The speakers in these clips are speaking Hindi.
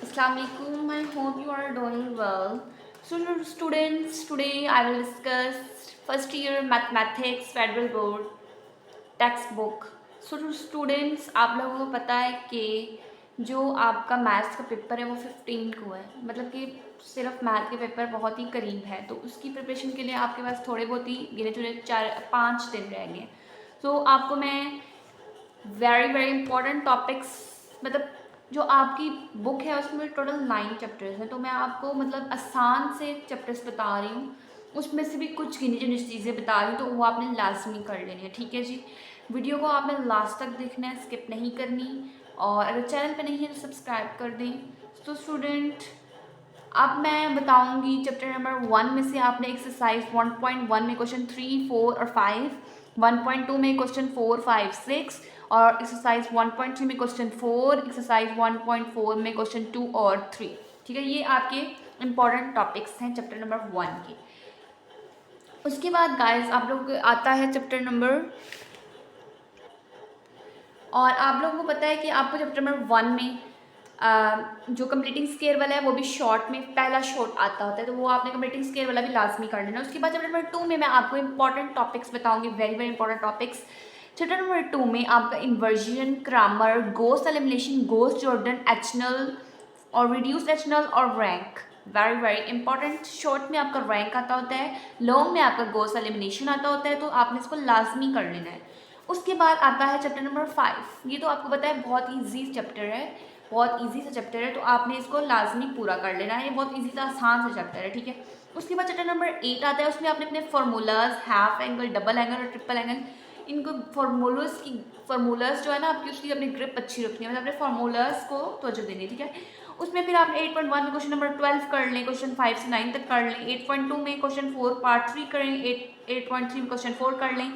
Assalamualaikum. I hope you are doing well. So, students, today I will discuss first year mathematics federal board text book. So students, आप लोगों को पता है कि जो आपका मैथ्स का पेपर है वो 15 को है, मतलब कि सिर्फ मैथ के पेपर बहुत ही करीब है, तो उसकी प्रिपरेशन के लिए आपके पास थोड़े बहुत ही गिने चुने 4-5 दिन रहेंगे। सो आपको मैं वेरी वेरी इंपॉर्टेंट टॉपिक्स, मतलब जो आपकी बुक है उसमें टोटल 9 चैप्टर्स हैं, तो मैं आपको मतलब आसान से चैप्टर्स बता रही हूँ, उसमें से भी कुछ गिनी चुनी चीज़ें बता रही हूँ, तो वो आपने लाजमी कर लेनी है। ठीक है जी, वीडियो को आपने लास्ट तक देखना है, स्किप नहीं करनी, और अगर चैनल पे नहीं है तो सब्सक्राइब कर दें। तो स्टूडेंट, अब मैं बताऊंगी चैप्टर नंबर 1 में से आपने एक्सरसाइज 1.1 में क्वेश्चन 3, 4 और 5, 1.2 में क्वेश्चन 4, 5, 6, और एक्सरसाइज 1.3 में क्वेश्चन 4, एक्सरसाइज 1.4 में क्वेश्चन 2 और 3। ठीक है, ये आपके इंपॉर्टेंट टॉपिक्स हैं चैप्टर नंबर 1 के। उसके बाद गाइस आप लोग आता है चैप्टर नंबर, और आप लोगों को पता है कि आपको चैप्टर नंबर 1 में जो कंप्लीटिंग स्केयर वाला है वो भी शॉर्ट में पहला शॉर्ट आता होता है, तो वो आपने कंप्लीटिंग स्केयर वाला भी लाजमी कर लेना। उसके बाद चैप्टर नंबर 2 में मैं आपको इंपॉर्टेंट टॉपिक्स बताऊंगी, very very important topics. Chapter number 2 में आपका इन्वर्जन, ग्रामर, गोस एलिमिनेशन, गोस जॉर्डन, एचनल और रिड्यूस एचनल और rank, very very important. Short में आपका रैंक आता होता है, लॉन्ग में आपका गोस एलिमिनेशन आता होता है, तो आपने इसको लाजमी कर लेना है। उसके बाद आता है चैप्टर नंबर 5, ये तो आपको पता है बहुत ईजी चैप्टर है, बहुत ईजी सा चैप्टर है, तो आपने इसको लाजमी पूरा कर लेना है, ये बहुत ईजी सा आसान सा चैप्टर है। ठीक है, उसके बाद चैप्टर नंबर 8 आता है, उसमें आपने अपने formulas, half angle, double angle और ट्रिपल एंगल, इनको फार्मूलाज जो है ना आपकी, उसकी अपनी ग्रिप अच्छी रखनी है, मतलब अपने फार्मूलाज को तवज्जो देनी है। ठीक है, उसमें फिर आप 8.1 में क्वेश्चन नंबर 12 कर लें, क्वेश्चन 5 से 9 तक कर लें, 8.2 में क्वेश्चन 4 पार्ट 3 करें, 8.3 में क्वेश्चन 4 कर लें।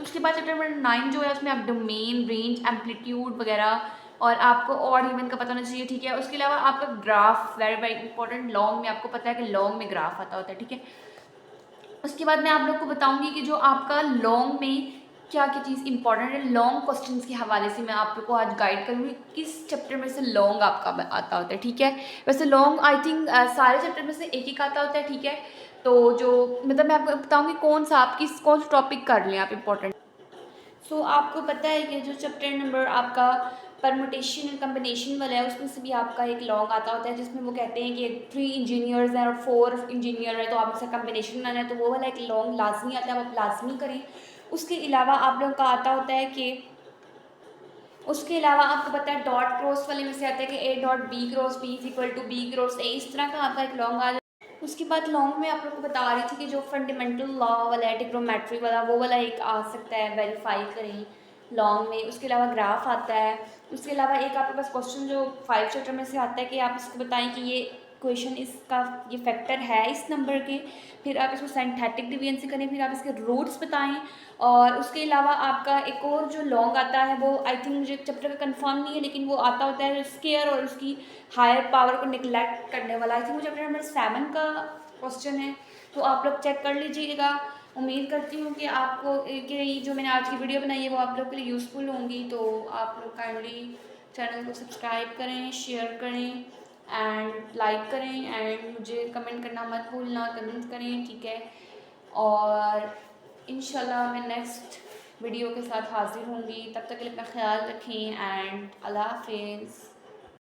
उसके बाद चैप्टर नंबर 9 जो है उसमें आप डोमेन, रेंज, एम्पलीट्यूड वगैरह, और आपको ऑड इवन का पता होना चाहिए। ठीक है, उसके अलावा आपका graph, very very important, long में आपको पता है कि लॉन्ग में ग्राफ आता होता है। ठीक है, उसके बाद मैं आप लोग को बताऊंगी कि जो आपका लॉन्ग में क्या क्या चीज़ इंपॉर्टेंट है, लॉन्ग क्वेश्चंस के हवाले से मैं आप लोग को आज गाइड करूँगी किस चैप्टर में से लॉन्ग आपका आता होता है। ठीक है, वैसे लॉन्ग आई थिंक सारे चैप्टर में से एक एक आता होता है। ठीक है, तो जो मतलब मैं आपको बताऊँगी कौन सा टॉपिक कर लें आप इंपॉर्टेंट। सो आपको पता है कि जो चैप्टर नंबर आपका परमुटेशन एंड कम्बिनेशन वाला है उसमें से भी आपका एक लॉन्ग आता होता है, जिसमें वो कहते हैं कि 3 इंजीनियर्स हैं और 4 इंजीनियर है, तो आप उसका कम्बिनेशन बनाना है, तो वो वाला एक लॉन्ग लाजमी आता है, आप लाजमी करें। उसके अलावा आप लोगों का आता होता है कि उसके अलावा आपको पता है डॉट क्रॉस वाले में से आता है कि A dot B cross B is equal to B cross A, इस तरह का आपका एक लॉन्ग आ जाता है। उसके बाद लॉन्ग में आप लोग को बता रही थी कि जो फंडामेंटल लॉ वाला है, ट्रिग्नोमेट्री वाला, वो वाला एक आ सकता है, वेरीफाई करें लॉन्ग में। उसके अलावा ग्राफ आता है। उसके अलावा एक आपके पास क्वेश्चन जो 5 चैप्टर में से आता है कि आप इसको बताएं कि ये क्वेश्चन इसका ये फैक्टर है इस नंबर के, फिर आप इसको सिंथेटिक डिवीजन से करें, फिर आप इसके रूट्स बताएं। और उसके अलावा आपका एक और जो लॉन्ग आता है वो आई थिंक मुझे चैप्टर का कंफर्म नहीं है, लेकिन वो आता होता है स्केयर और उसकी हायर पावर को निगलेक्ट करने वाला, आई थिंक वो चैप्टर नंबर 7 का क्वेश्चन है, तो आप लोग चेक कर लीजिएगा। उम्मीद करती हूँ कि आपको कि जो मैंने आज की वीडियो बनाई है वो आप लोग के लिए यूज़फुल होंगी, तो आप लोग काइंडली चैनल को सब्सक्राइब करें, शेयर करें एंड लाइक करें, एंड मुझे कमेंट करना मत भूलना, कमेंट करें। ठीक है, और इंशाल्लाह मैं नेक्स्ट वीडियो के साथ हाजिर होंगी, तब तक के लिए अपना ख्याल रखें एंड अल्लाह हाफिज़।